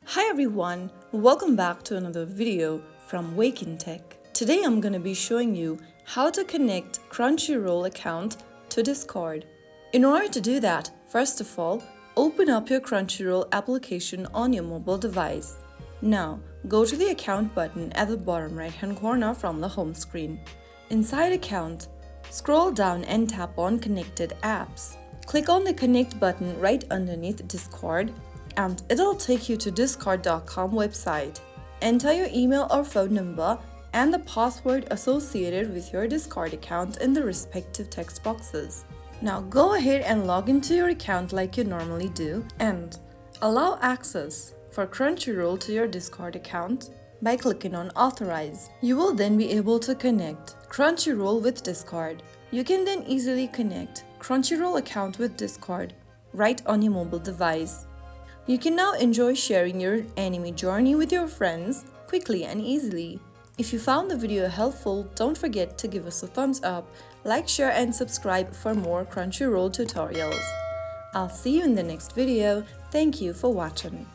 Hi everyone, welcome back to another video from Wake&Tech. Today I'm going to be showing you how to connect Crunchyroll account to Discord. In order to do that, first of all, open up your Crunchyroll application on your mobile device. Now, go to the account button at the bottom right hand corner from the home screen. Inside account, scroll down and tap on connected apps. Click on the connect button right underneath Discord and it'll take you to discord.com website. Enter your email or phone number and the password associated with your Discord account in the respective text boxes. Now go ahead and log into your account like you normally do and allow access for Crunchyroll to your Discord account by clicking on Authorize. You will then be able to connect Crunchyroll with Discord. You can then easily connect Crunchyroll account with Discord right on your mobile device. You can now enjoy sharing your anime journey with your friends quickly and easily. If you found the video helpful, don't forget to give us a thumbs up, like, share and subscribe for more Crunchyroll tutorials. I'll see you in the next video. Thank you for watching.